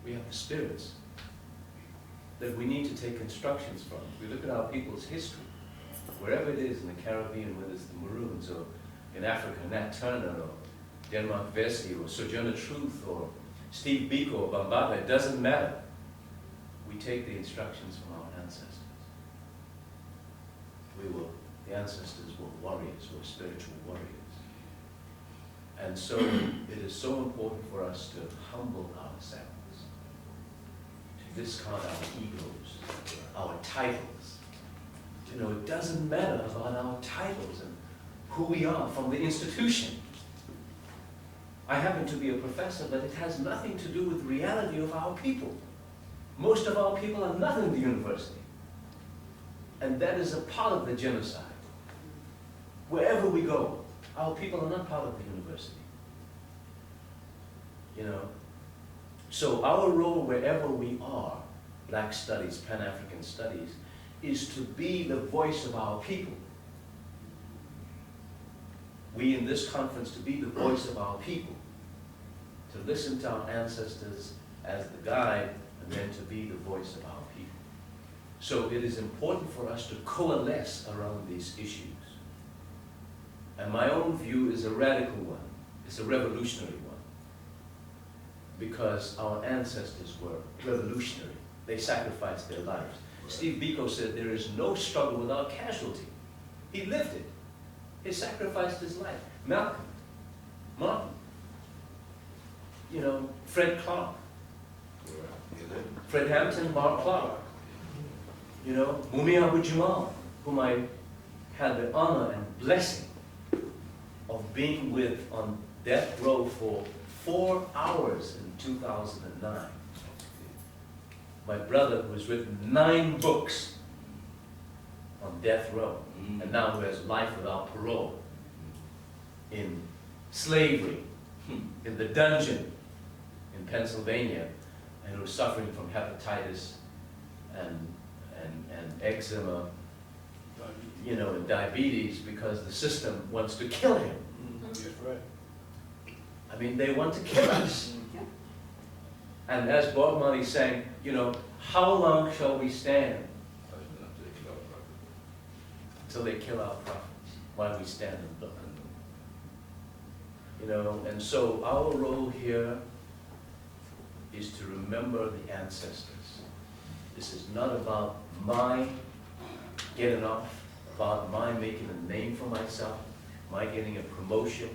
We have the spirits that we need to take instructions from. We look at our people's history, wherever it is in the Caribbean, whether it's the Maroons, or in Africa, Nat Turner, or Denmark Vesey, or Sojourner Truth, or Steve Biko, or Mbandaka, it doesn't matter. We take the instructions from our ancestors. The ancestors were warriors, were spiritual warriors. And so it is so important for us to humble ourselves, to discard our egos, our titles. You know, it doesn't matter about our titles and who we are from the institution. I happen to be a professor, but it has nothing to do with the reality of our people. Most of our people are not in the university. And that is a part of the genocide. Wherever we go, our people are not part of the university. You know? So our role wherever we are, Black studies, Pan-African studies, is to be the voice of our people. We in this conference to be the voice of our people, to listen to our ancestors as the guide, and then to be the voice of our people. So it is important for us to coalesce around these issues. And my own view is a radical one. It's a revolutionary one. Because our ancestors were revolutionary. They sacrificed their lives. Steve Biko said there is no struggle without casualty. He lived it. He sacrificed his life. Malcolm, Martin, you know, Fred Clark, Fred Hampton, Mark Clark, you know, Mumi Abu Jamal, whom I had the honor and blessing of being with on death row for 4 hours in 2009. My brother, who has written 9 books on death row, and now who has life without parole, in slavery, in the dungeon in Pennsylvania, and who was suffering from hepatitis and eczema, you know, and diabetes, because the system wants to kill him. That's right. I mean, they want to kill us. And as Bob Marley sang, you know, how long shall we stand until they kill our prophets, while we stand and look? You know, and so our role here is to remember the ancestors. This is not about my getting off, about my making a name for myself, my getting a promotion,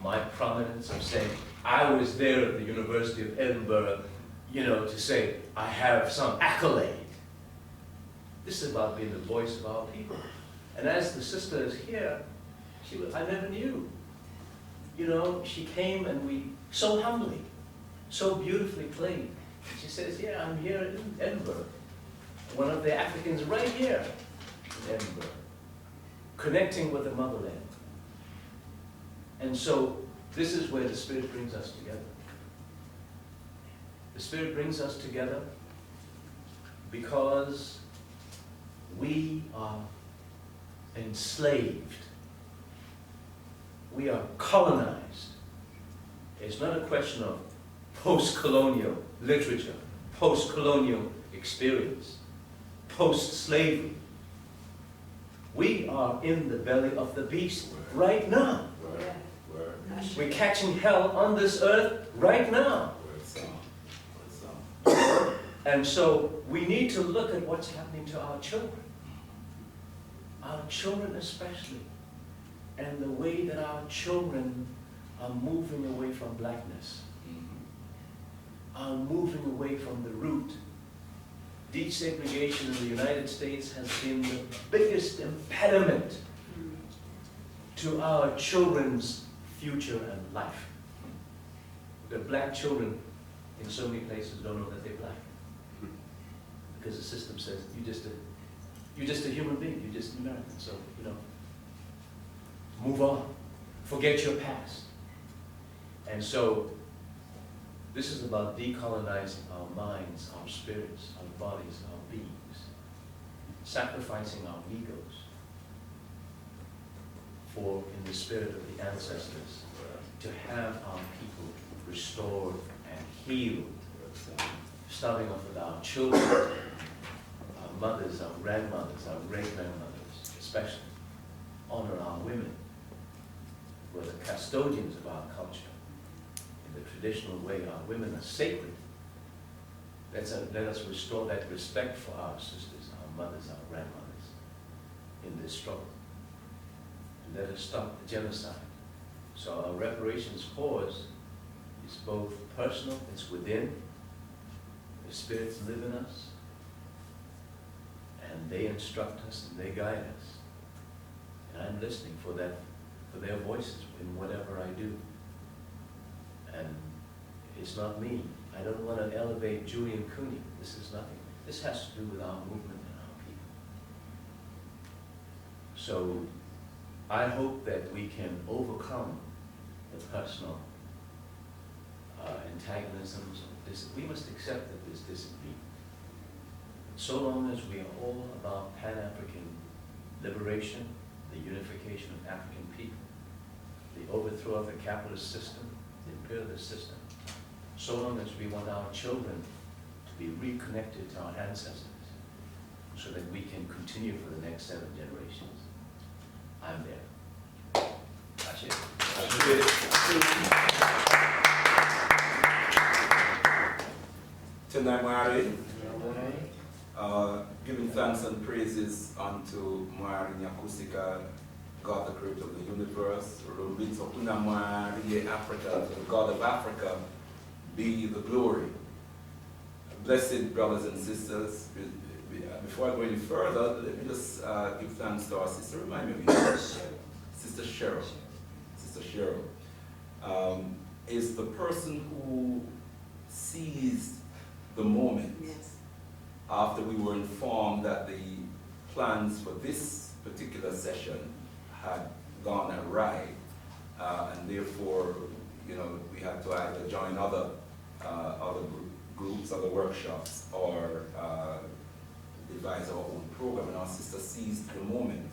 my prominence of saying, I was there at the University of Edinburgh, you know, to say, I have some accolade. This is about being the voice of our people. And as the sister is here, I never knew. You know, she came and we so humbly, so beautifully played. She says, yeah, I'm here in Edinburgh. One of the Africans right here in Edinburgh, connecting with the motherland. And so this is where the Spirit brings us together. The Spirit brings us together because we are enslaved. We are colonized. It's not a question of post-colonial literature, post-colonial experience, post-slavery. We are in the belly of the beast right now. We're catching hell on this earth right now. And so we need to look at what's happening to our children especially, and the way that our children are moving away from blackness, are moving away from the root. Desegregation in the United States has been the biggest impediment to our children's future and life. The black children in so many places don't know that they're black, because the system says you're just a human being, you're just American, so you know, move on, forget your past. And so this is about decolonizing our minds, our spirits, our bodies, our beings, sacrificing our egos for, in the spirit of the ancestors, to have our people restored and healed starting off with our children, our mothers, our grandmothers, our great-grandmothers, especially. Honor our women, who are the custodians of our culture. In the traditional way, our women are sacred. Let us restore that respect for our sisters, our mothers, our grandmothers in this struggle. And let us stop the genocide. So our reparations cause is both personal, it's within, the spirits live in us, and they instruct us and they guide us. And I'm listening for their voices in whatever I do. And it's not me. I don't want to elevate Julian Cooney. This is nothing. This has to do with our movement and our people. So I hope that we can overcome the personal antagonisms. We must accept that there's disagreement. So long as we are all about Pan-African liberation, the unification of African people, the overthrow of the capitalist system, the imperialist system, so long as we want our children to be reconnected to our ancestors so that we can continue for the next 7 generations. I'm there. That's it. Tonight, giving thanks and praises unto Mwari Nyakusika, God the creator of the universe, Africa, the God of Africa, be the glory. Blessed brothers and sisters, before I go any further, let me just give thanks to our sister. Remind me of you, Sister Cheryl. Sister Cheryl is the person who seized the moment. Yes. After we were informed that the plans for this particular session had gone awry, and therefore, we had to either join other groups, other workshops, or devise our own program. And our sister seized the moment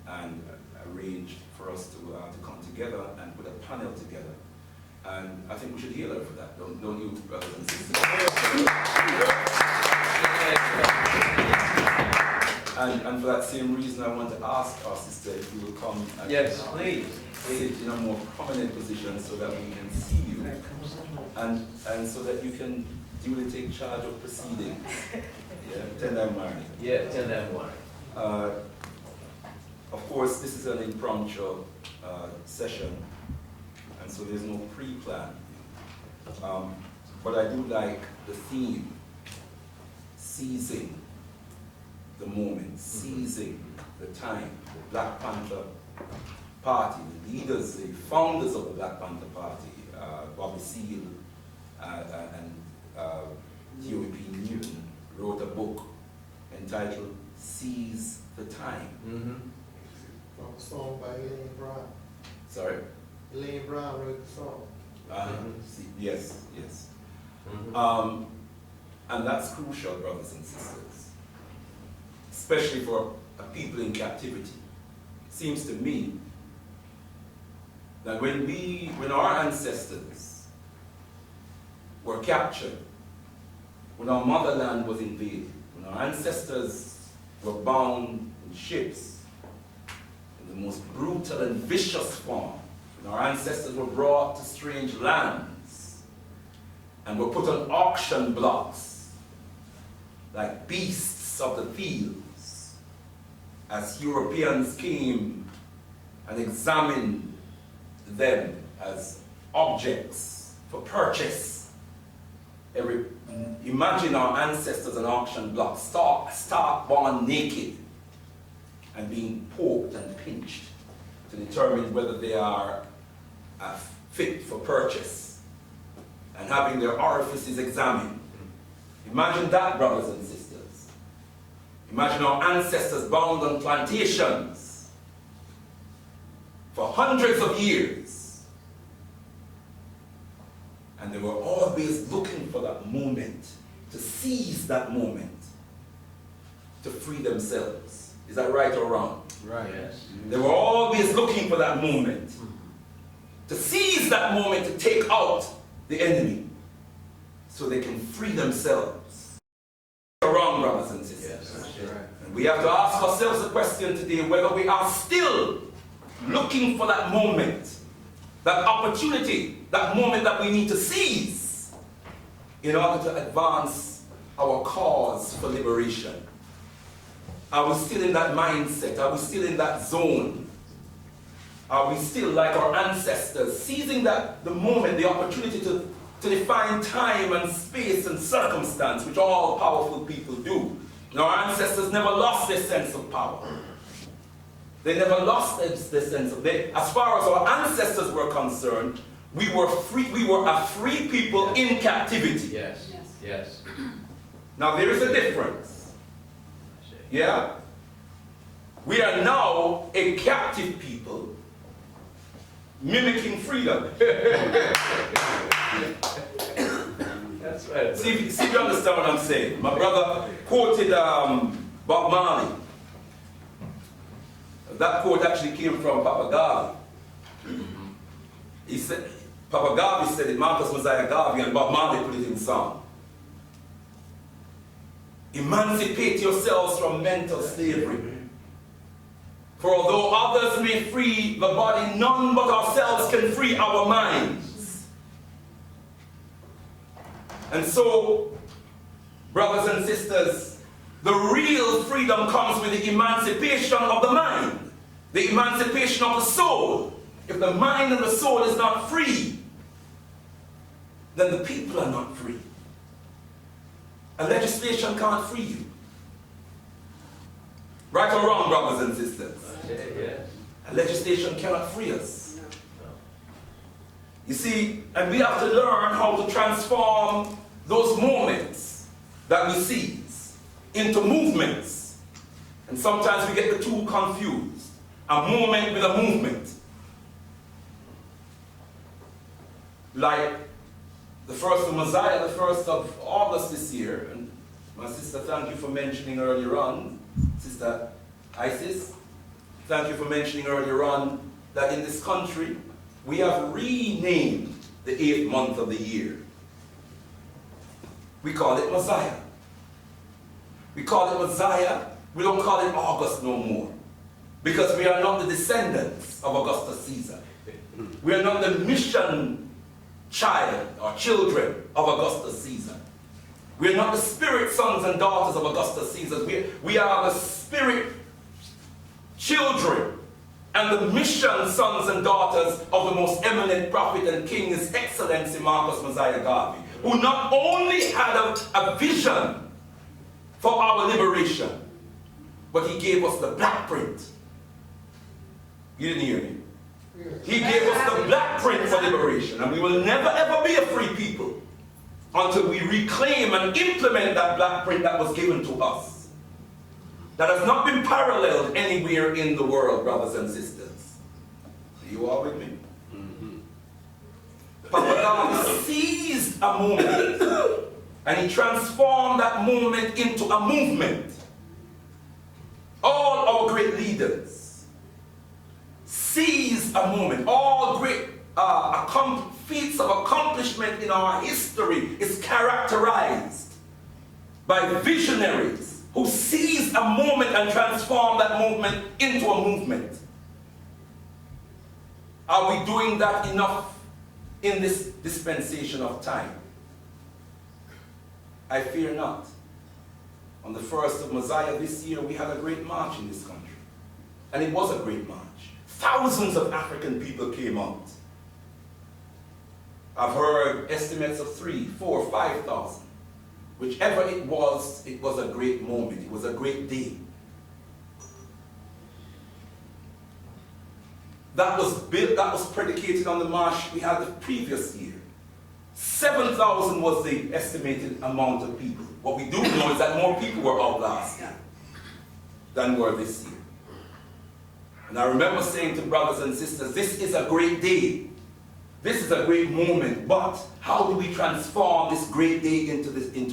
and arranged for us to come together and put a panel together. And I think we should hail her for that, don't you, brothers and sisters? And for that same reason, I want to ask our sister if you will come and sit in a more prominent position so that we can see you, and so that you can duly take charge of proceedings. Yeah, Tendai Mari. Yeah, Tendai Mari. Of course, this is an impromptu session, and so there's no pre-plan. But I do like the theme, seizing the moment, seizing the time. The Black Panther Party, the leaders, the founders of the Black Panther Party, Bobby Seale and T.O.P. Newton, wrote a book entitled Seize the Time. From a song by Elaine Brown. Sorry? Elaine Brown wrote the song. Yes. And that's crucial, brothers and sisters, especially for a people in captivity. It seems to me that when our ancestors were captured, when our motherland was invaded, when our ancestors were bound in ships in the most brutal and vicious form, when our ancestors were brought to strange lands and were put on auction blocks like beasts of the fields, as Europeans came and examined them as objects for purchase. Imagine our ancestors on auction blocks, stark born naked and being poked and pinched to determine whether they are fit for purchase, and having their orifices examined. Imagine that, brothers and sisters. Imagine our ancestors bound on plantations for hundreds of years. And they were always looking for that moment, to seize that moment, to free themselves. Is that right or wrong? Right. Yes. They were always looking for that moment, to seize that moment to take out the enemy. so they can free themselves. You're wrong, brothers and sisters. Yes, that's right. And we have to ask ourselves the question today whether we are still looking for that moment, that opportunity, that moment that we need to seize in order to advance our cause for liberation. Are we still in that mindset? Are we still in that zone? Are we still like our ancestors, seizing the moment, the opportunity to define time and space and circumstance, which all powerful people do? And our ancestors never lost their sense of power. They never lost their sense of, as far as our ancestors were concerned, we were free. We were a free people in captivity. Yes, yes. Now there is a difference. Yeah? We are now a captive people mimicking freedom. That's right. See if you understand what I'm saying. My brother quoted Bob Marley. That quote actually came from Papa Garvey. He said, Papa Garvey said it, Marcus Mosiah Garvey, and Bob Marley put it in song. Emancipate yourselves from mental slavery. For although others may free the body, none but ourselves can free our minds. And so, brothers and sisters, the real freedom comes with the emancipation of the mind, the emancipation of the soul. If the mind and the soul is not free, then the people are not free. A legislation can't free you. Right or wrong, brothers and sisters? Yes. A legislation cannot free us. You see, and we have to learn how to transform those moments that we seize into movements. And sometimes we get the two confused. A moment with a movement. Like the 1st of Mosiah, the 1st of August this year. And my sister, thank you for mentioning earlier on, Sister Isis, thank you for mentioning earlier on that in this country, we have renamed the 8th month of the year. We call it Mosiah. We call it Mosiah. We don't call it August no more. Because we are not the descendants of Augustus Caesar. We are not the mission child or children of Augustus Caesar. We are not the spirit sons and daughters of Augustus Caesar. We are the spirit children and the mission sons and daughters of the most eminent prophet and king, His Excellency Marcus Mosiah Garvey, who not only had a vision for our liberation, but he gave us the black print. You didn't hear me? He gave us the black print for liberation, and we will never ever be a free people until we reclaim and implement that black print that was given to us. That has not been paralleled anywhere in the world, brothers and sisters. Are you all with me? Papa Garvey seized a moment and he transformed that moment into a movement. All our great leaders seized a moment. All great feats of accomplishment in our history is characterized by visionaries who seized a moment and transformed that movement into a movement. Are we doing that enough in this dispensation of time? I fear not. On the 1st of Mosiah this year, we had a great march in this country. And it was a great march. Thousands of African people came out. I've heard estimates of 3,000, 4,000, 5,000. Whichever it was a great moment. It was a great day. That was predicated on the march we had the previous year. 7,000 was the estimated amount of people. What we do know is that more people were out last year than were this year. And I remember saying to brothers and sisters, this is a great day. This is a great moment, but how do we transform this great day into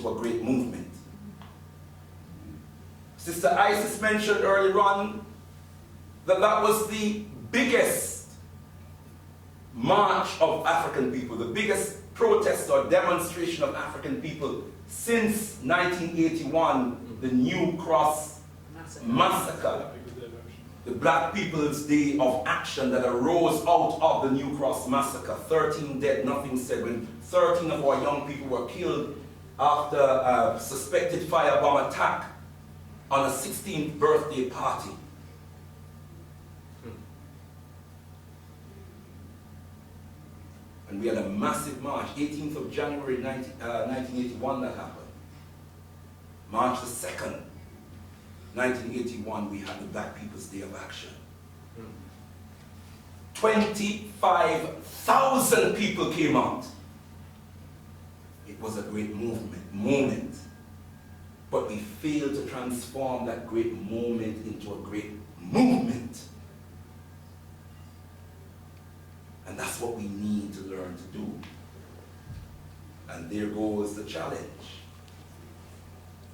a great movement? Sister Isis mentioned earlier on that was the biggest march of African people, the biggest protest or demonstration of African people since 1981, the New Cross Massacre, the Black People's Day of Action that arose out of the New Cross Massacre. 13 dead, nothing said, when 13 of our young people were killed after a suspected firebomb attack on a 16th birthday party. And we had a massive march, 18th of January 1981 that happened. March the 2nd, 1981, we had the Black People's Day of Action. 25,000 people came out. It was a great moment. But we failed to transform that great moment into a great movement. And that's what we need to learn to do. And there goes the challenge.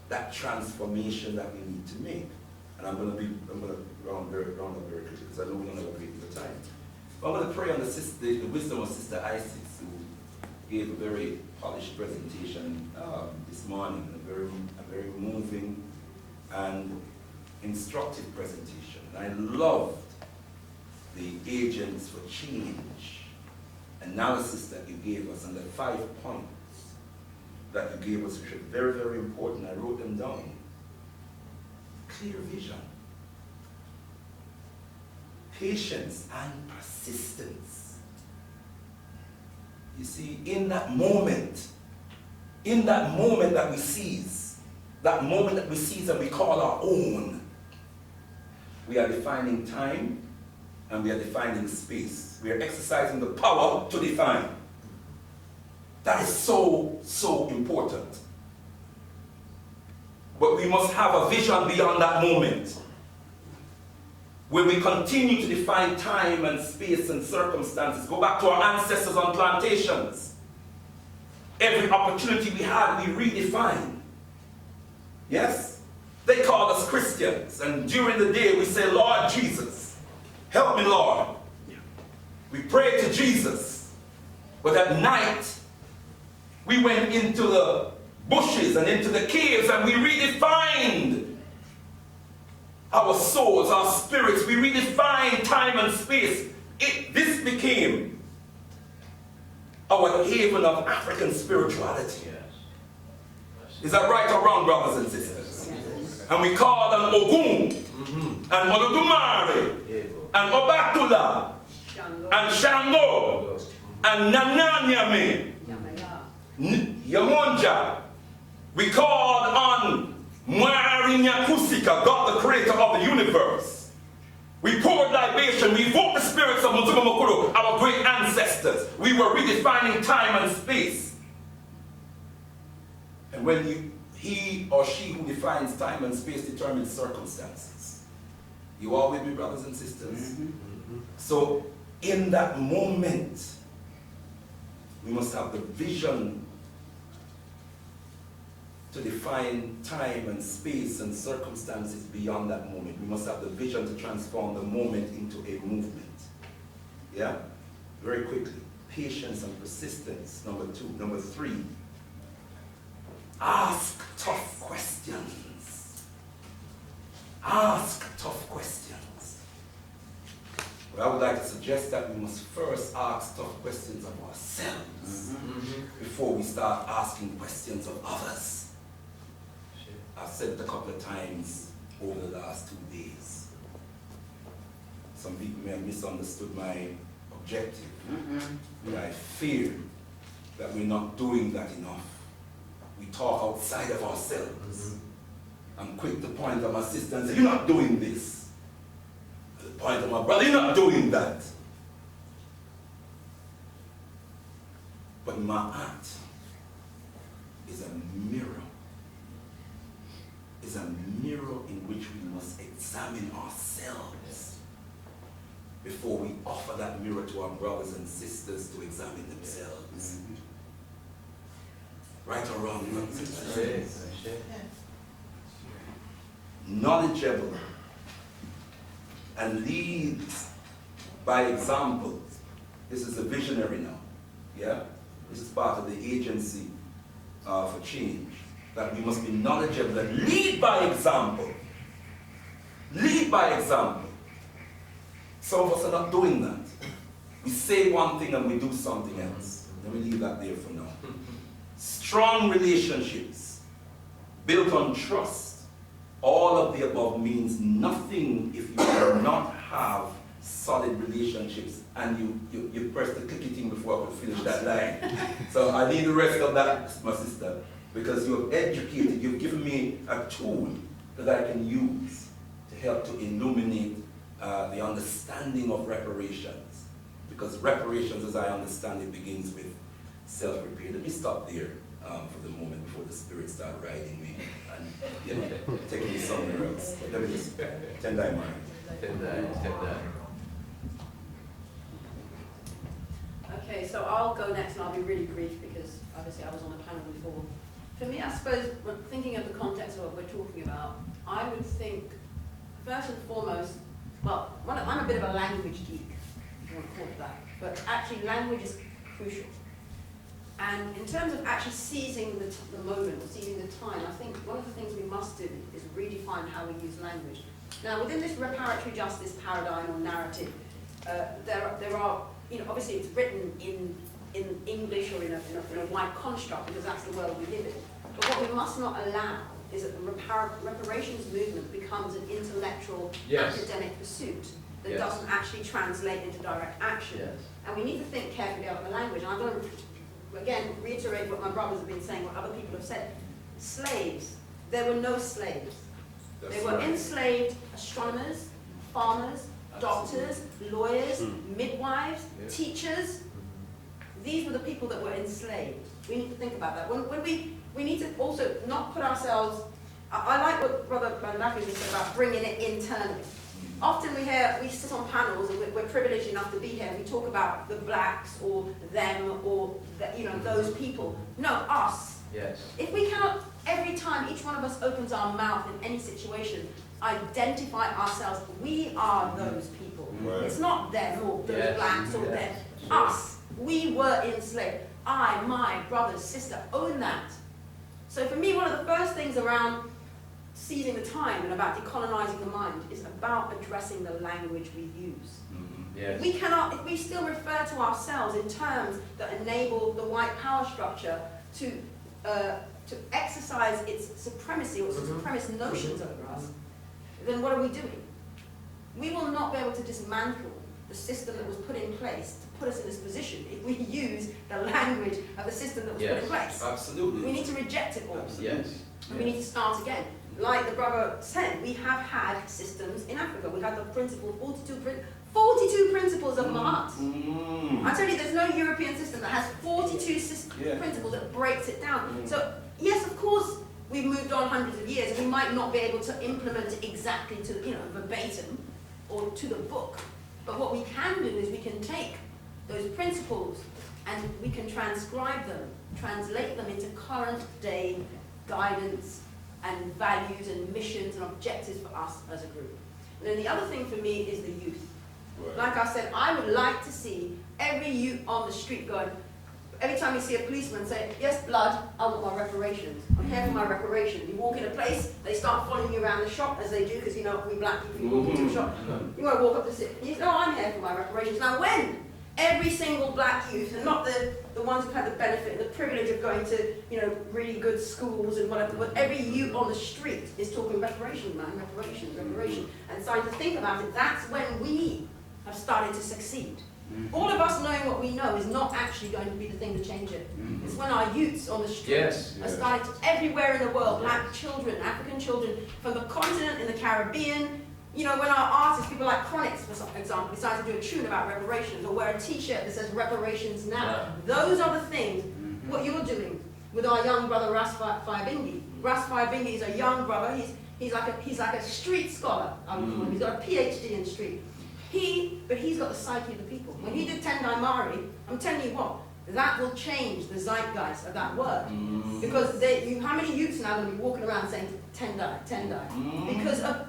That transformation that we need to make. And I'm going to round up very quickly because I know we don't have a great deal of time. But I'm going to pray on the wisdom of Sister Isis, who gave a very polished presentation this morning, a very moving and instructive presentation. And I loved the agents for change analysis that you gave us and the 5 points that you gave us, which are very, very important. I wrote them down. Clear vision, patience, and persistence. You see, in that moment that we seize and we call our own, we are defining time and we are defining space. We are exercising the power to define. That is so, so important. But we must have a vision beyond that moment. When we continue to define time and space and circumstances, go back to our ancestors on plantations. Every opportunity we had, we redefine. Yes? They call us Christians, and during the day we say, Lord Jesus, help me, Lord. We pray to Jesus. But at night, we went into the bushes and into the caves and we redefined our souls, our spirits. We redefined time and space. This became our haven of African spirituality. Is that right or wrong, brothers and sisters? And we called on Ogun and Olodumare and Obatula and Shango and Nananyame, Yamonja. We called on Mwari-Nyakusika, God the creator of the universe. We poured libation, we evoked the spirits of Mutuma Mukuru, our great ancestors. We were redefining time and space. And when he or she who defines time and space determines circumstances. You all with me, brothers and sisters? So in that moment, we must have the vision to define time and space and circumstances beyond that moment. We must have the vision to transform the moment into a movement. Yeah? Very quickly. Patience and persistence, number 2. Number 3, ask tough questions. Ask tough questions. But I would like to suggest that we must first ask tough questions of ourselves before we start asking questions of others. I've said it a couple of times over the last 2 days. Some people may have misunderstood my objective. But I fear that we're not doing that enough. We talk outside of ourselves. I'm quick to point at my sister and say, you're not doing this. To point at my brother, you're not doing that. But my act is a mirror. Is a mirror in which we must examine ourselves before we offer that mirror to our brothers and sisters to examine themselves. Right or wrong, brothers and sisters? Knowledgeable and leads by example. This is the vision. revolutionary now. Yeah? This is part of the agency for change. That we must be knowledgeable and lead by example. Lead by example. Some of us are not doing that. We say one thing and we do something else. Let me leave that there for now. Strong relationships built on trust. All of the above means nothing if you do not have solid relationships. And you pressed the clicky thing before I could finish that line. So I need the rest of that, my sister, because you have educated, you've given me a tool that I can use to help to illuminate the understanding of reparations. Because reparations, as I understand it, begins with self-repair. Let me stop there for the moment before the spirit start riding me and taking me somewhere else. Let me just tend thy mind. Tend that. Okay, so I'll go next and I'll be really brief because obviously I was on the panel before. For me, I suppose, when thinking of the context of what we're talking about, I would think, first and foremost, well, I'm a bit of a language geek, if you want to call it that, but actually language is crucial. And in terms of actually seizing the moment, seizing the time, I think one of the things we must do is redefine how we use language. Now, within this reparatory justice paradigm or narrative, there are, obviously it's written in English or in a wide construct because that's the world we live in. But what we must not allow is that the reparations movement becomes an intellectual, academic pursuit that doesn't actually translate into direct action. Yes. And we need to think carefully about the language. And I'm going to, again, reiterate what my brothers have been saying, what other people have said. Slaves. There were no slaves. They were enslaved astronomers, farmers, doctors, lawyers, midwives, teachers. These were the people that were enslaved. We need to think about that. When we need to also not put ourselves, I like what Brother Mbandaka said about bringing it internally. Often we sit on panels and we're privileged enough to be here and we talk about the blacks or them or those people. No, us. Yes. If we cannot, every time each one of us opens our mouth in any situation, identify ourselves, we are those people. Right. It's not them or those blacks or them. Us. We were enslaved. I, my brother, sister, own that. So for me, one of the first things around seizing the time and about decolonizing the mind is about addressing the language we use. Yes. If we still refer to ourselves in terms that enable the white power structure to exercise its supremacy or its supremacist notions over us, then what are we doing? We will not be able to dismantle the system that was put in place to put us in this position if we use the language of the system that was put in place. Absolutely. We need to reject it all. Yes. And we need to start again. Like the brother said, we have had systems in Africa. We had the principle, 42 principles of Mahat. I tell you, there's no European system that has 42 principles that breaks it down. So, yes, of course, we've moved on hundreds of years, and we might not be able to implement it exactly to, verbatim or to the book. But what we can do is we can take those principles and we can transcribe them, translate them into current day guidance and values and missions and objectives for us as a group. And then the other thing for me is the youth. Right. Like I said, I would like to see every youth on the street going, every time you see a policeman say, yes, blood, I want my reparations. I'm here for my reparations. You walk in a place, they start following you around the shop, as they do, because we black people, you walk into a shop, you want to walk up to sit, you say, no, I'm here for my reparations. Now when every single black youth, and not the ones who've had the benefit and the privilege of going to, really good schools and whatever, but every youth on the street is talking reparations, man, reparations, and starting to think about it, that's when we have started to succeed. All of us knowing what we know is not actually going to be the thing to change it. It's when our youths on the street are starting to, everywhere in the world, black children, African children, from the continent, in the Caribbean, when our artists, people like Chronics, for example, decide to do a tune about reparations or wear a t-shirt that says reparations now. Those are the things, what you're doing with our young brother Ras Fayabingi. Ras Fayabingi is a young brother, he's like a street scholar, I would call him. He's got a PhD in street. But he's got the psyche of the people. When he did Tendai Mari, I'm telling you what, that will change the zeitgeist of that word. Because how many youths now are going to be walking around saying Tendai? Because of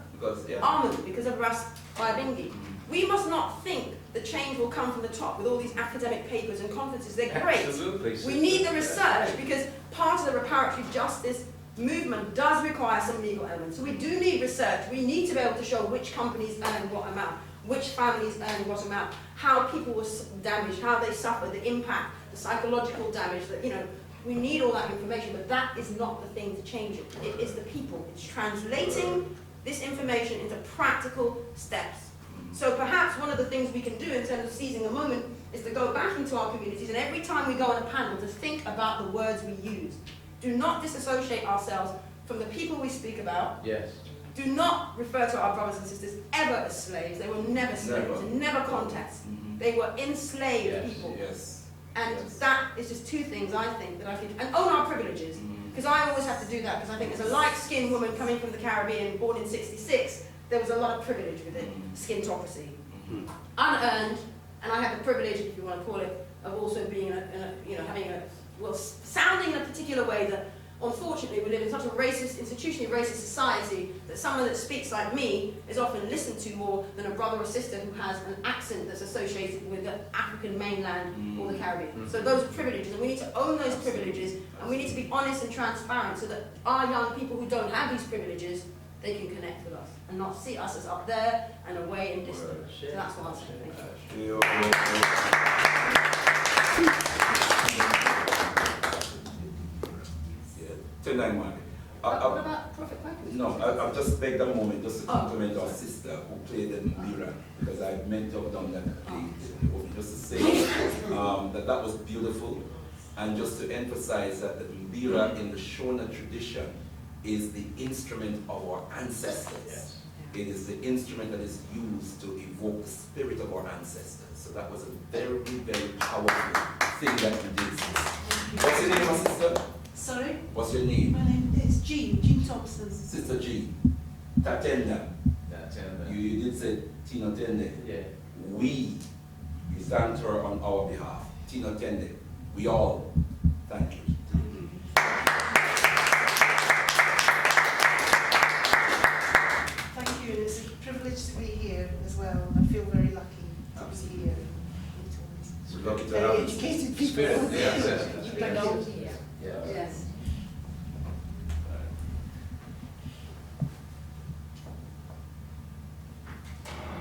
Ahmed, because of Ras Fayabingi. We must not think the change will come from the top with all these academic papers and conferences. They're great. Absolutely. We need the research because part of the reparatory justice movement does require some legal elements. So we do need research. We need to be able to show which companies earn what amount, which families earn what amount, how people were damaged, how they suffered, the impact, the psychological damage, that, you know, we need all that information, but that is not the thing to change it. It is the people. It's translating this information into practical steps. So perhaps one of the things we can do in terms of seizing the moment is to go back into our communities, and every time we go on a panel, to think about the words we use. Do not disassociate ourselves from the people we speak about. Yes. Do not refer to our brothers and sisters ever as slaves. They were never slaves, never contacts. They were enslaved people. Yes. And that is just two things I think, and own our privileges. Because I always have to do that, because I think as a light-skinned woman coming from the Caribbean, born in '66, there was a lot of privilege with it, skintocracy. Unearned, and I had the privilege, if you want to call it, of also being sounding in a particular way that, unfortunately, we live in such a racist, institutionally racist society that someone that speaks like me is often listened to more than a brother or sister who has an accent that's associated with the African mainland or the Caribbean. So those are privileges, and we need to own those privileges, and we need to be honest and transparent so that our young people who don't have these privileges, they can connect with us and not see us as up there and away and distant. So that's what I'm saying. Thank you. What about Prophet Kwaku? No, I've just begged a moment just to compliment our sister who played the Mbira, because I meant to have done that just to say that was beautiful, and just to emphasize that the Mbira in the Shona tradition is the instrument of our ancestors. Yes. It is the instrument that is used to evoke the spirit of our ancestors. So that was a very, very powerful thing that you did. What's your name, my sister? Sorry? What's your name? My name is Jean Thompson. Sister Jean. Tatenda. You did say Tino Tende. Yeah. We thank her on our behalf. Tino Tende. We all thank you. Thank you. It's a privilege to be here as well. I feel very lucky to be here. We're lucky to Very have educated people. Spirit, yes. You belong here. Yeah. Yes.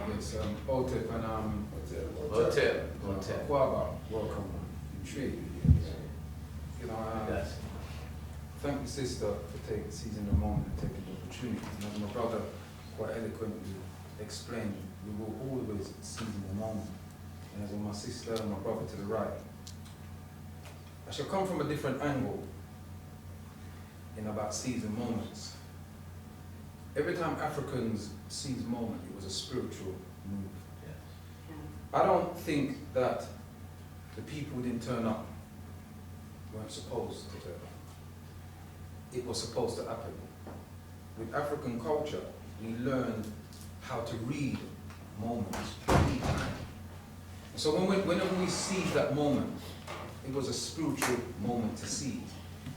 Yes, Otep and Hotel. Kwaba, welcome in trade. You know, Yes. thank the sister for seizing the moment and taking the opportunity. And as my brother quite eloquently explained, we will always seizing the moment. And as my sister and my brother to the right, I shall come from a different angle in about seizing moments. Every time Africans seize moment, it was a spiritual move. I don't think that the people who didn't turn up weren't supposed to turn up. It was supposed to happen. With African culture, we learned how to read moments, read time. So whenever we seize that moment, it was a spiritual moment to seize.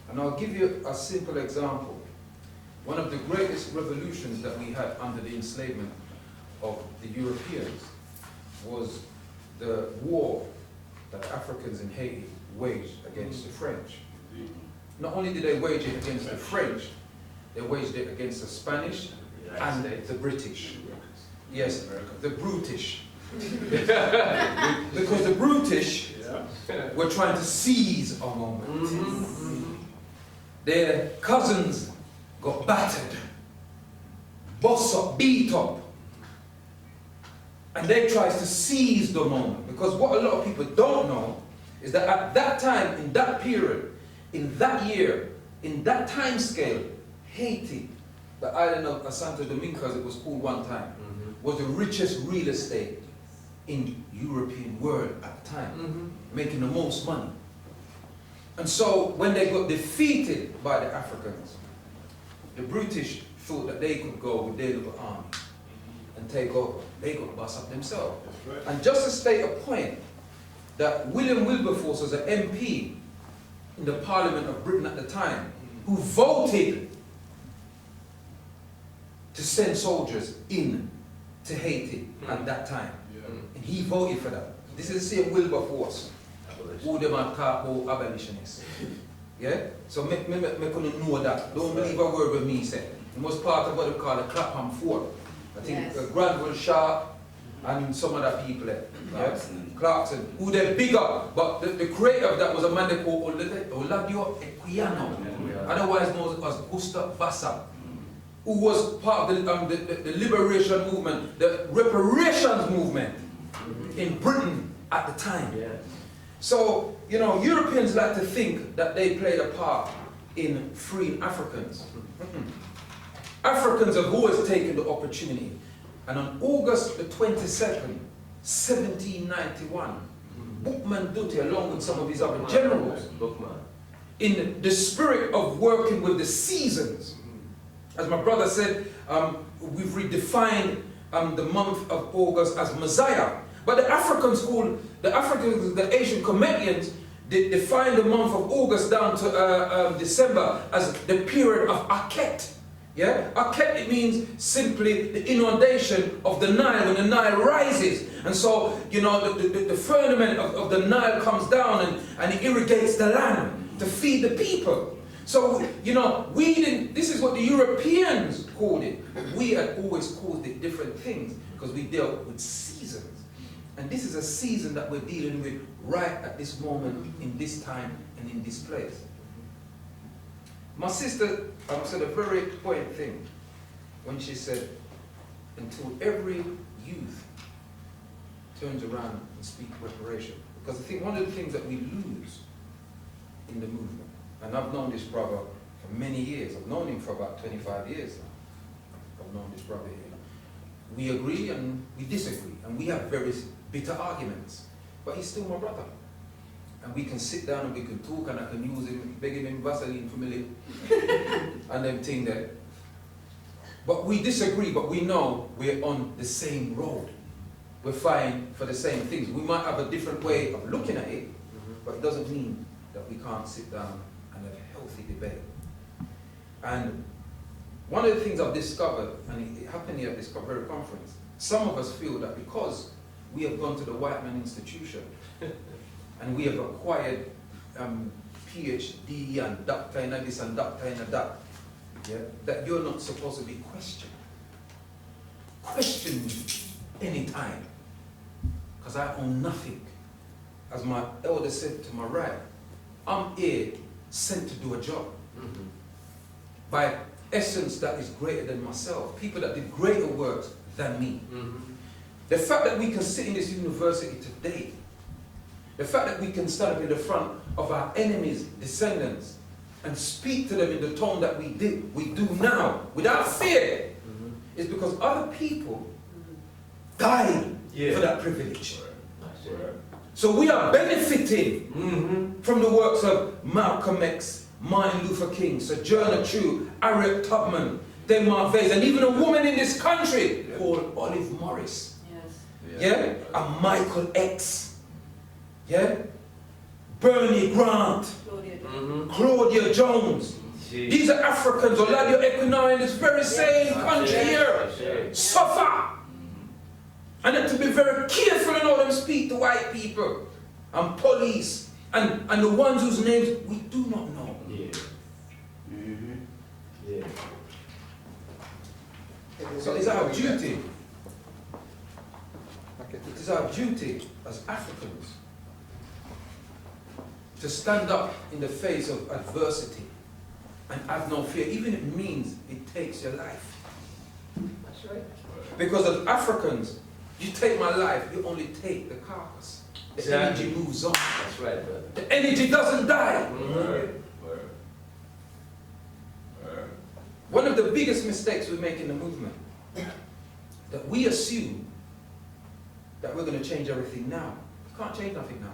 And I'll give you a simple example. One of the greatest revolutions that we had under the enslavement of the Europeans was the war that Africans in Haiti waged against the French. Not only did they wage it against the French, they waged it against the Spanish and the British. Yes, the brutish. Because the brutish were trying to seize a moment. Their cousins got battered, bossed up, beat up. And they tried to seize the moment. Because what a lot of people don't know is that at that time, in that period, in that year, in that time scale, Haiti, the island of Santo Domingo, as it was called one time, was the richest real estate in European world at the time, making the most money. And so when they got defeated by the Africans, the British thought that they could go with their little army and take over. They got bust up themselves. And just to state a point, that William Wilberforce was an MP in the Parliament of Britain at the time, who voted to send soldiers in to Haiti at that time, in He voted for that. This is the same Wilberforce. Who them are talk about abolitionists. Yeah? So me couldn't know that. Don't believe a word with me say. It was part of what they call the Clapham Fort. I think Granville Shaw and some other people there. Clarkson. Who they're bigger, but the creator of that was a man they called Ldr Mbandaka, otherwise known as Gustav Vassa, who was part of the liberation movement, the reparations movement in Britain at the time. Yeah. So, you know, Europeans like to think that they played a part in freeing Africans. Africans have always taken the opportunity. And on August the 22nd, 1791, Bookman Duty, along with some of his other generals, in the spirit of working with the seasons, as my brother said, we've redefined the month of August as Messiah. But the Africans, the Asian Comedians, they define the month of August down to December as the period of Aket. Yeah? Aket, it means simply the inundation of the Nile, when the Nile rises. And so, you know, the firmament of the Nile comes down and it irrigates the land to feed the people. So, you know, this is what the Europeans called it. We had always called it different things because we dealt with seasons. And this is a season that we're dealing with right at this moment, in this time, and in this place. My sister said a very important thing when she said, until every youth turns around and speaks reparation. Because I think one of the things that we lose in the movement, and I've known this brother for many years, I've known him for about 25 years now. I've known this brother here. We agree and we disagree, and we have very bitter arguments, but he's still my brother. And we can sit down and we can talk, and I can use him, begging him Vaseline for me, and them thing there. But we disagree, but we know we're on the same road. We're fighting for the same things. We might have a different way of looking at it, but it doesn't mean that we can't sit down and have a healthy debate. And one of the things I've discovered, and it happened here at this very conference, some of us feel that because we have gone to the white man institution and we have acquired PhD and doctor in this and doctor in that, yeah, that you're not supposed to be questioned. Question me anytime, because I own nothing. As my elder said to my right, I'm here sent to do a job. By essence that is greater than myself, people that did greater works than me. The fact that we can sit in this university today, the fact that we can stand up in the front of our enemies' descendants and speak to them in the tone that we do now, without fear, is because other people died for that privilege. So we are benefiting from the works of Malcolm X, Martin Luther King, Sojourner Truth, Harriet Tubman, Denmark Vase, and even a woman in this country called Olive Morris. Yeah? And Michael X. Yeah? Bernie Grant. Claudia Jones. These are Africans, or Ldr Equinor in this very same country here. Suffer. And then to be very careful in how them speak to white people and police and the ones whose names we do not know. So it's our duty. It is our duty as Africans to stand up in the face of adversity and have no fear, even if it means it takes your life. That's right. Because as Africans, you take my life, you only take the carcass. The energy moves on. That's right, brother. The energy doesn't die. One of the biggest mistakes we make in the movement, that we assume that we're going to change everything now. You can't change nothing now.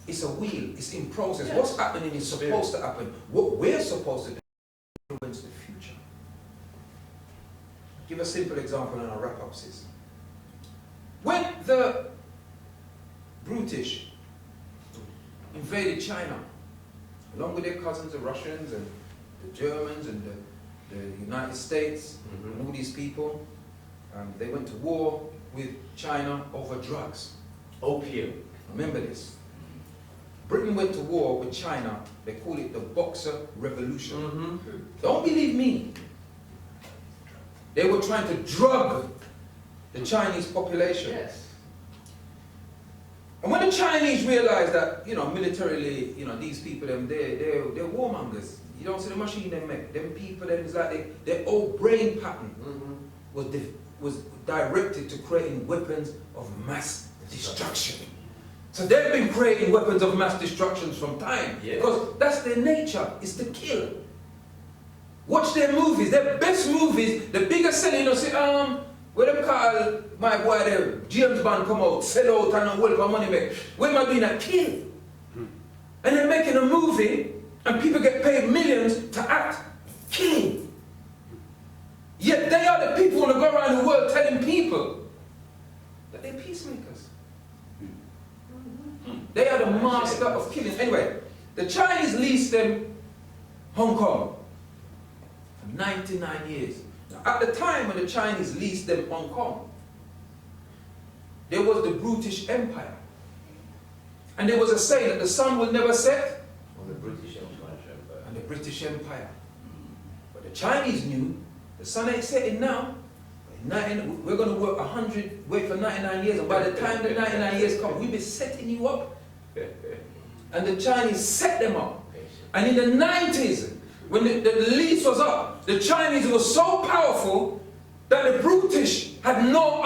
It's a wheel, it's in process. Yes. What's happening is supposed to happen. What we're supposed to do influence the future. Give a simple example and I'll wrap up, sis. When the British invaded China, along with their cousins, the Russians and the Germans and the United States and all these people, they went to war with China over drugs. Opium. Remember this. Britain went to war with China. They call it the Boxer Revolution. Mm-hmm. Don't believe me. They were trying to drug the Chinese population. Yes. And when the Chinese realized that, militarily, these people, they're warmongers. You don't see the machine they make. Them people, it's like their old brain pattern was directed to creating weapons of mass destruction. So they've been creating weapons of mass destruction from time. Yes. Because that's their nature, is to kill. Watch their movies, their best movies, the biggest selling, say, where them call my boy there, James Bond come out, sell out and welcome money back. Where am I doing a kill? And they're making a movie and people get paid millions to act killing. Yet they are the people who go around the world telling people that they're peacemakers. They are the master of killing. Anyway, the Chinese leased them Hong Kong for 99 years. Now, at the time when the Chinese leased them Hong Kong, there was the British Empire. And there was a saying that the sun will never set On the British Empire. on the British Empire. But the Chinese knew the sun ain't setting now. We're going to work 100, wait for 99 years, and by the time the 99 years come, we'll be setting you up. And the Chinese set them up. And in the 90s, when the lease was up, the Chinese were so powerful that the British had no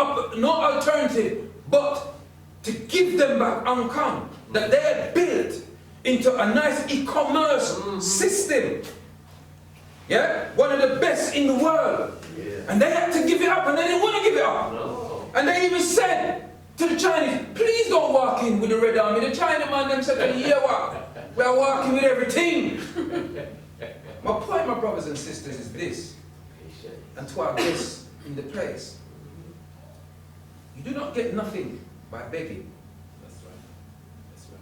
alternative but to give them back Hong Kong, that they had built into a nice e-commerce system. Yeah? One of the best in the world. Yeah. And they had to give it up, and they didn't want to give it up. No. And they even said to the Chinese, please don't walk in with the Red Army. The Chinaman them said, yeah, what? We are walking with everything. My point, my brothers and sisters, is this, and to our guests in the place. You do not get nothing by begging. That's right. That's right.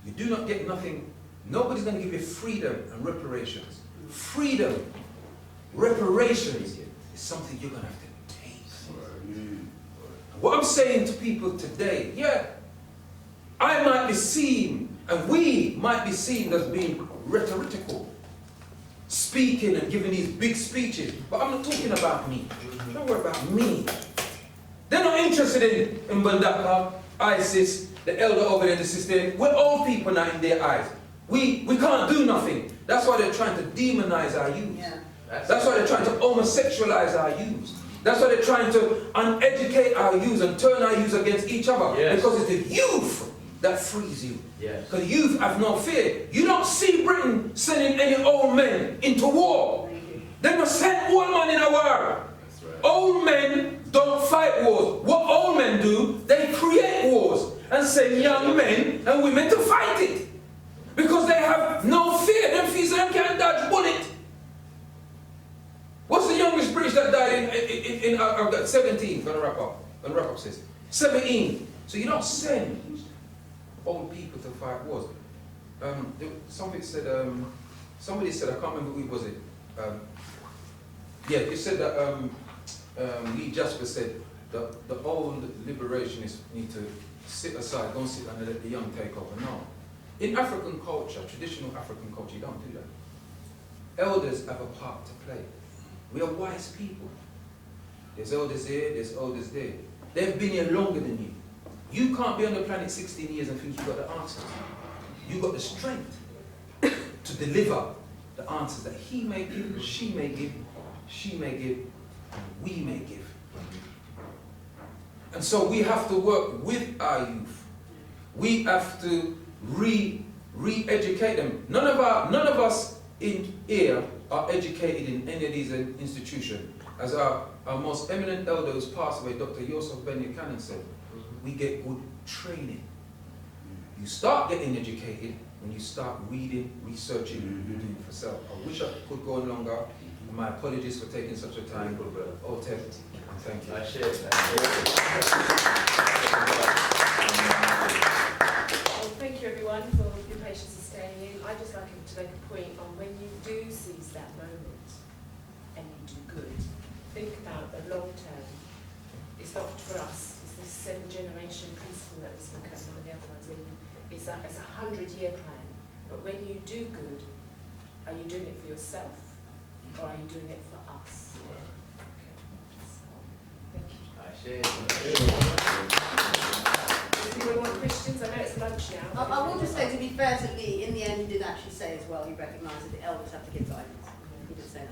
You do not get nothing. Nobody's going to give you freedom and reparations. Freedom, reparations is something you're going to have to taste. What I'm saying to people today, yeah, I might be seen, and we might be seen as being rhetorical, speaking and giving these big speeches, but I'm not talking about me. Don't worry about me. They're not interested in Mbandaka, Isis, the elder over there, the sister. We're old people now in their eyes. We can't do nothing. That's why they're trying to demonize our youth. Yeah. That's why they're trying to homosexualize our youth. That's why they're trying to uneducate our youth and turn our youth against each other. Yes. Because it's the youth that frees you. Yes. Because youth have no fear. You don't see Britain sending any old men into war. They must send old men in a war. That's right. Old men don't fight wars. What old men do, they create wars and send young men and women to fight it. Because they have no fear. Them fears them can't dodge bullet. What's the youngest British that died in 17? Gonna wrap up, sis. 17. So you don't send old people to fight wars. Somebody said, I can't remember who was it. It said that Lee Jasper said that the old liberationists need to sit aside, don't sit and let the young take over. No. In African culture, traditional African culture, you don't do that. Elders have a part to play. We are wise people. There's elders here, there's elders there. They've been here longer than you. You can't be on the planet 16 years and think you've got the answers. You've got the strength to deliver the answers that he may give, she may give, and we may give. And so we have to work with our youth. We have to re-educate them. None of us in here are educated in any of these institutions. As our most eminent elder who's passed away, Dr. Yosef Ben-Buchanan said, we get good training. You start getting educated when you start reading, researching, and doing it for self. I wish I could go on longer. My apologies for taking such a time. Oh, Ted, thank you. I share that. Well, thank you everyone for your patience and staying in. I'd just like to make a point on when you do seize that moment and you do good, think about the long term. It's not for us, it's this 7-generation principle that was spoken of in the other ones, it's a 100-year plan. But when you do good, are you doing it for yourself or are you doing it for us? Okay. Thank you. Anyone want questions? I know it's lunch now. I will just say, to be fair to Lee, in the end, he did actually say as well, he recognised that the elders have to give guidance. He did say that.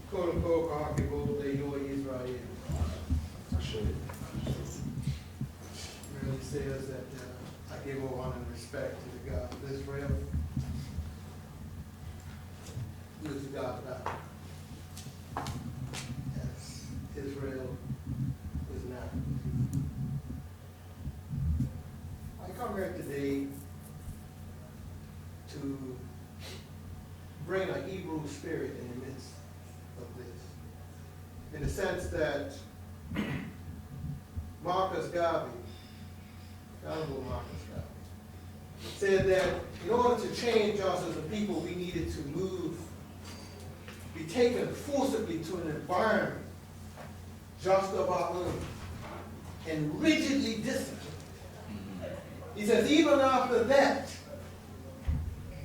Quote unquote, Israel really says that I give all honor and respect to the God of Israel, who is the God of Africa. Yes, Israel is an African people. I come here today to bring a Hebrew spirit in the midst of this, in the sense that Marcus Garvey, Honorable Marcus Garvey, said that in order to change us as a people, we needed to be taken forcibly to an environment just of our own and rigidly disciplined. He says even after that,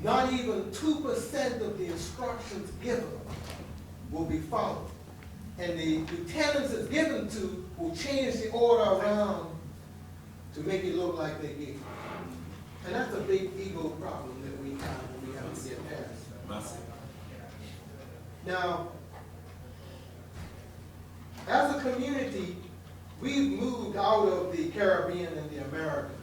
not even 2% of the instructions given will be followed. And the lieutenants it's given to will change the order around to make it look like they gave. And that's a big ego problem that we have to get past. Massive. Now, as a community, we've moved out of the Caribbean and the Americas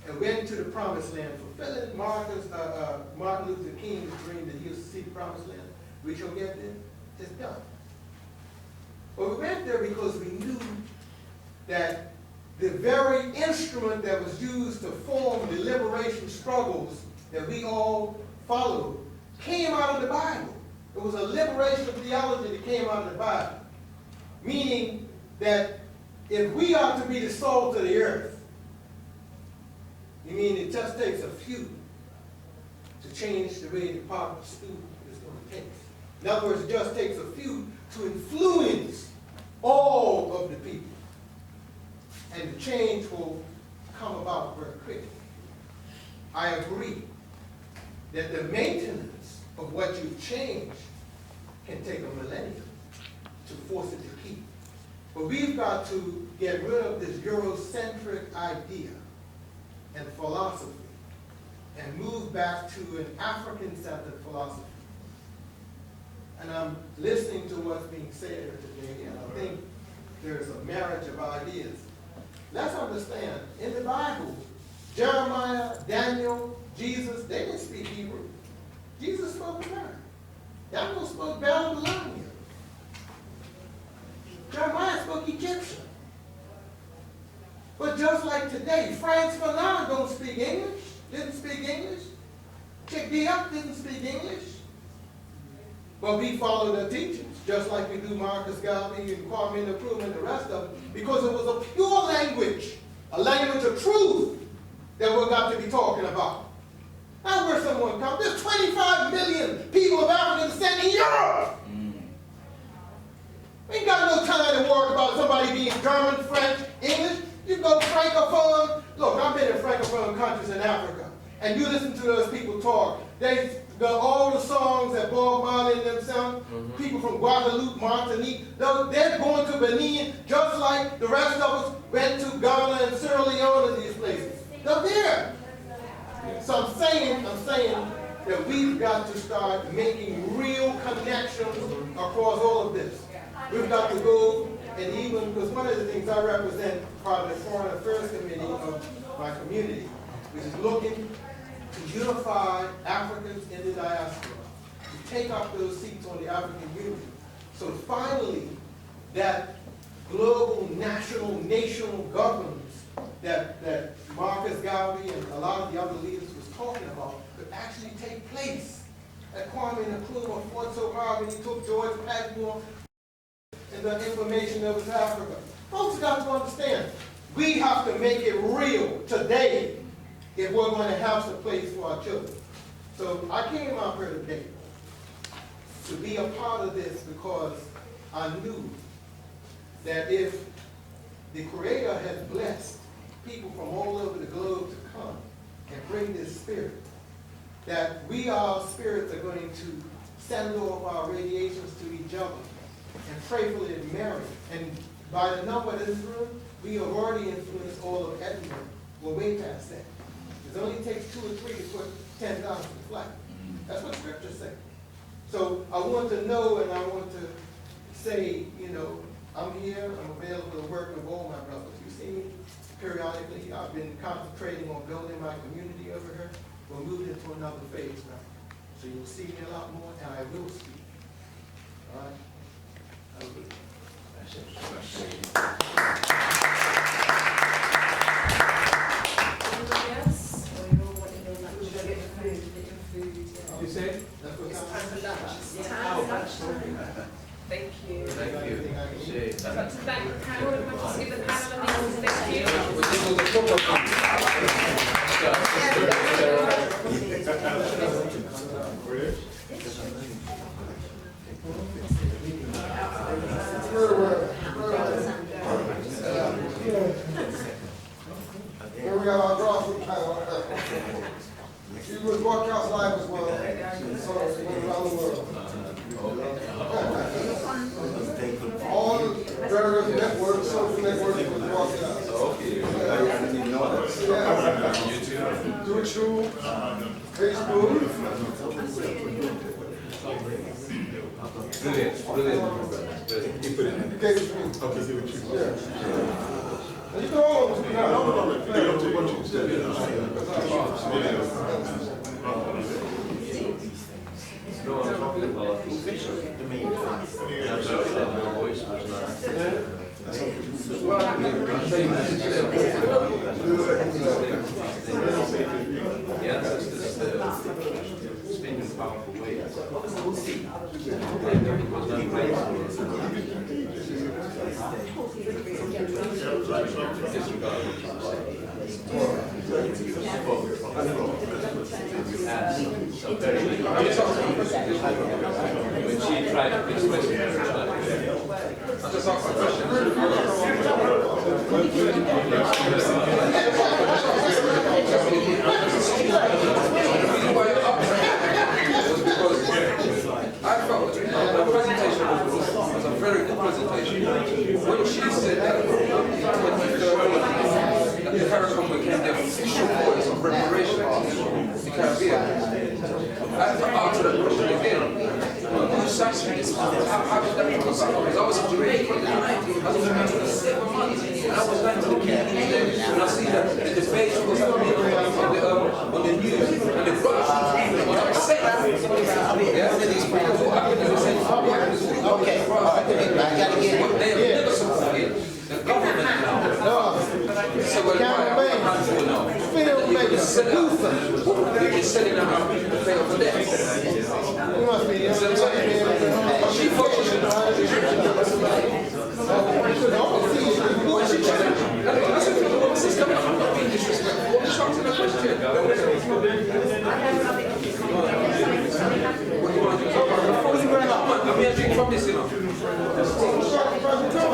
and went to the Promised Land, fulfilling Martin Luther King's dream that he used to see the Promised Land. We shall get there. It's done. But we went there because we knew that the very instrument that was used to form the liberation struggles that we all followed came out of the Bible. It was a liberation theology that came out of the Bible. Meaning that if we are to be the salt of the earth, you mean it just takes a few to change the way the pot of stew is going to taste. In other words, it just takes a few to influence all of the people. And the change will come about very quickly. I agree that the maintenance of what you've changed can take a millennium to force it to keep. But we've got to get rid of this Eurocentric idea and philosophy and move back to an African-centered philosophy. And I'm listening to what's being said here today, and I think there's a marriage of ideas. Let's understand, in the Bible, Jeremiah, Daniel, Jesus, they didn't speak Hebrew. Jesus spoke American. Daniel spoke Babylonian. Jeremiah spoke Egyptian. But just like today, Frantz Fanon don't speak English, didn't speak English. Chick Diop didn't speak English. But we follow their teachings, just like we do Marcus Garvey and Kwame Nkrumah and the rest of them, because it was a pure language, a language of truth that we're got to be talking about. Now where someone comes, there's 25 million people of African descent in Europe. We ain't got no time to worry about somebody being German, French, English. You go Francophone. Look, I've been in Francophone countries in Africa, and you listen to those people talk. They got all the songs that Bob Marley and them sung. People from Guadeloupe, Martinique, they're going to Benin just like the rest of us went to Ghana and Sierra Leone and these places. They're there. So I'm saying that we've got to start making real connections across all of this. We've got to go, and even, because one of the things I represent part of the Foreign Affairs Committee of my community, which is looking to unify Africans in the diaspora, to take up those seats on the African Union. So finally, that global, national, national governance that Marcus Garvey and a lot of the other leaders was talking about could actually take place. At Kwame Nkrumah fought so hard when he took George Patmore and the information of Africa. Folks got to understand, we have to make it real today if we're going to have some place for our children. So I came out here today to be a part of this because I knew that if the Creator has blessed people from all over the globe to come and bring this spirit, that we, our spirits, are going to send off our radiations to each other and prayerfully and marry. And by the number in this room, we have already influenced all of Edinburgh. We're way past that. It only takes 2 or 3 to put 10 down to the flag. That's what Scripture says. So I want to know, and I want to say, you know, I'm here, I'm available to work with all my brothers. You see me periodically. I've been concentrating on building my community over here. We're moving into another phase now. So you'll see me a lot more, and I will speak. All right? Hallelujah. Anybody else? Or you're all wanting your lunch? Get your food, yeah. You say? That's what It's time for lunch. It's time for lunchtime. Thank you. Thank you. Appreciate I'd like it. to thank the panel, and just give the panel a little thank you. Here we got our grassroots panel. She was broadcast live as well. So around the world. All the various networks, social networks was broadcast. Okay, I didn't know that. YouTube, Facebook. Brilliant, brilliant. Okay, yeah. And you can all speak now. No, I'm talking about official to me. I'm sorry that my voice was not. The ancestors speak in powerful ways. And it was not right. Disregard what you say. Ask some very good questions. When she tried to express her child. I just asked a question. I felt that the presentation was a very good presentation. When she said that the Caribbean became the official voice of reparations in the Caribbean, I have to answer that question again. Precisely, how did that come about? Because I was in Jamaica in the 90s, I was in Jamaica for 7 months, and I was going to the community there, and I see that the debate was happening on the news, and the Russians, what I was saying, yeah, these people who are saying, okay, I gotta get it. They have never supported the government now. So when they can set it out to fail for them. She focused on from this, you know.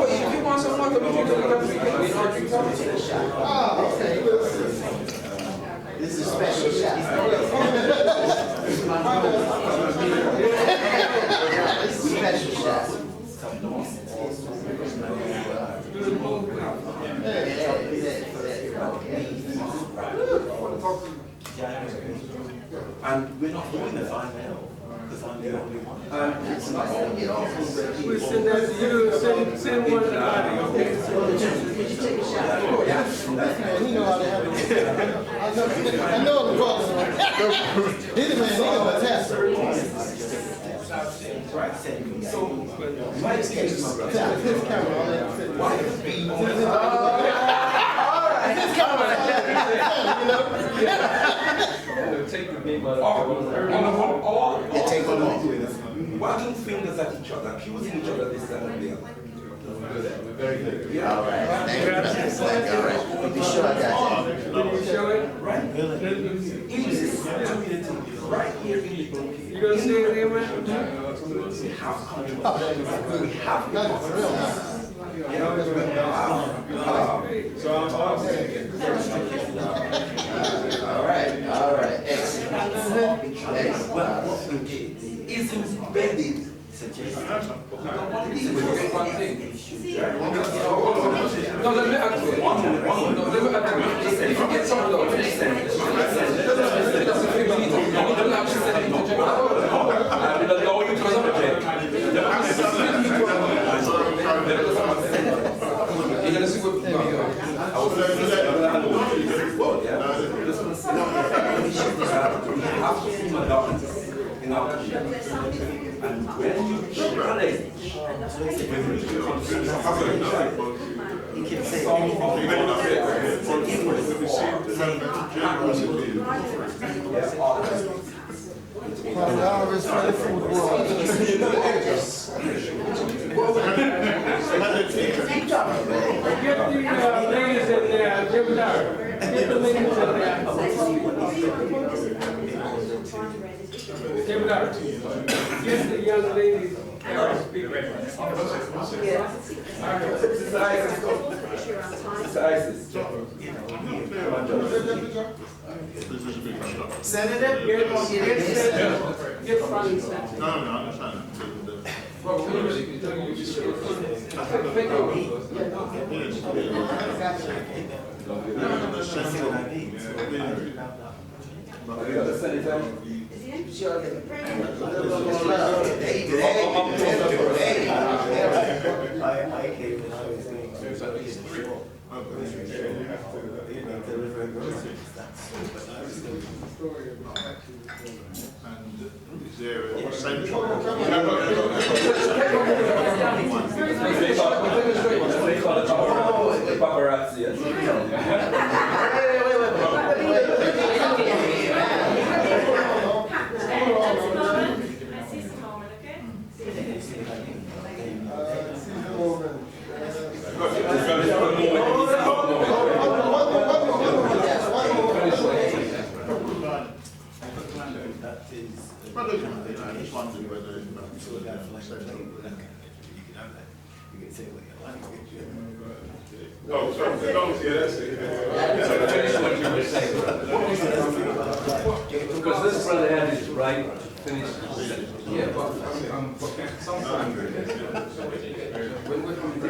If you want some water, we drink Okay. This is a special shot. This is a special shot. And we're not doing the final because I'm the only one. We send that to you, send one to the body, okay? You know how to have it. I know the problem. He's a man, he got a test. So, my case, my brother. This camera, all that. Why is being on the This camera, you know? Take the name out of wagging fingers at each other, accusing each other this and that. We're very good. Yeah, all right. Thank you. All right. Be sure I got Right? In this community, right here in the You gonna say anything, man? All right. Excellent. Is embedded. No, let me add to it. No, let me add to it. If you get someone though, listen. And when you challenge, Get the young ladies speaking. Sis Isis. Senator, get front and center. No, I'm just trying to. Is there a central? Paparazzi. Oh, sorry, that's it. Because this brother had his right to finish. Yeah, but sometimes when we're coming to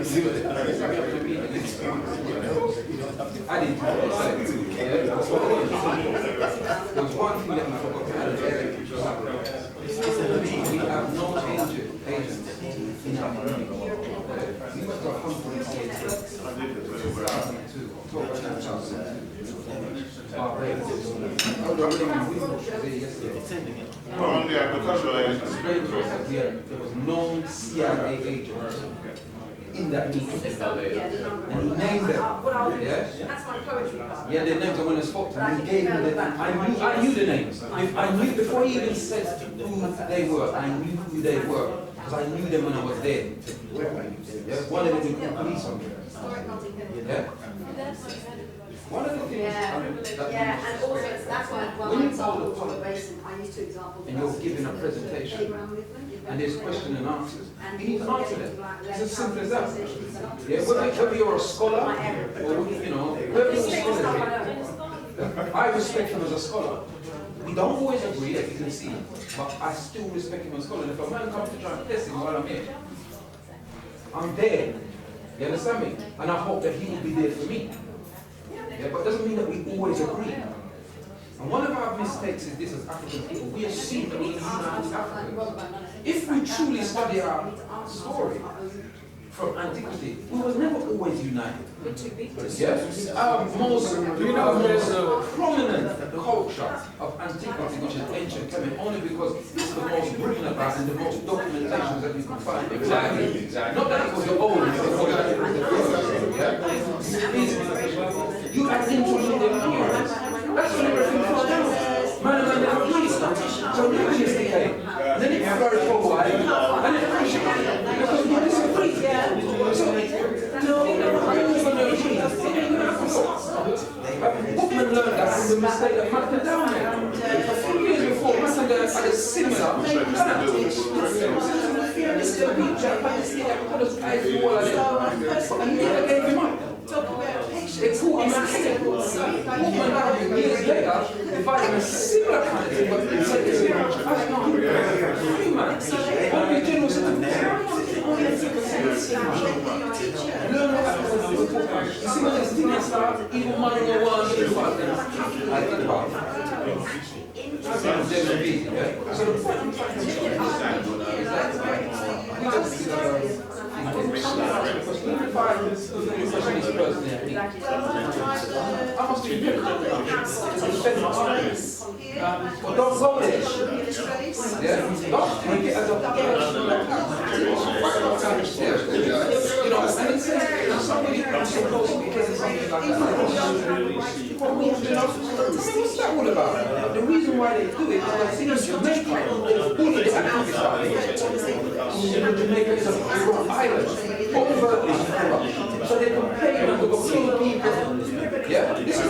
I didn't say there's one thing that we forgot to add. We have no agents in our community. We went to a conference in 2002, October 2002. Barbados. Only agricultural agents. There was no CIA agent in that meeting. And he named them. Yeah? That's my poetry part. Yeah, the names. And when I spoke to him, he gave me the names. I knew the names. If I knew before he even said who they were. I knew who they were because I knew them when I was there. Yeah, one of them was called police on me. Yeah. One of the things. Yeah, and also that's why when I example from the basin, I used to example. And you're giving a presentation, and there's question and answers. You need to answer them. It's as simple as that. Yeah, whether you're a scholar or you know, whether you're a scholar. I respect him as a scholar. We don't always agree, as you can see, but I still respect him as a scholar. And if a man comes to try and test him while I'm here, I'm there. You understand me? And I hope that he will be there for me. Yeah, but it doesn't mean that we always agree. And one of our mistakes is this as African people. We assume that we unite as Africans. If we truly study our story from antiquity, we were never always united. Yes. Our most there's a prominent culture of antiquity, which is ancient Kemet, only because it's the most written about and the most documentation that we can find. Exactly. Not that it was the old, you had intermediate periods. That's when everything fell down. Man and man never agreed. So religion came. Then it flourished for a while, and it crashed again. Because we disagreed. So, Bookman learned that from the mistake that Matt had done. A few years before, Matt had had a similar mentality. This is a picture of Palestine that put us eyes to all of them. And never gave him up. They put him ahead. Woman argue years later, dividing a similar kind of thing, but they said it's free man. Only general said, only learn what happens. You see when this thing starts, even man no one to fight them. I think about it. So the point I'm trying to make is that we just because we define this impressionist person here. I must be very to spend my time. Don't go there. Yeah? Don't take it as a personal attack. You know, and it says somebody who's supposed to be getting something like that. What's that all about? The reason why they do it is because in Jamaica, they've bullied the activists. Jamaica is a corrupt island. Overtly corrupt. So they complain and they go kill people. Yeah? This is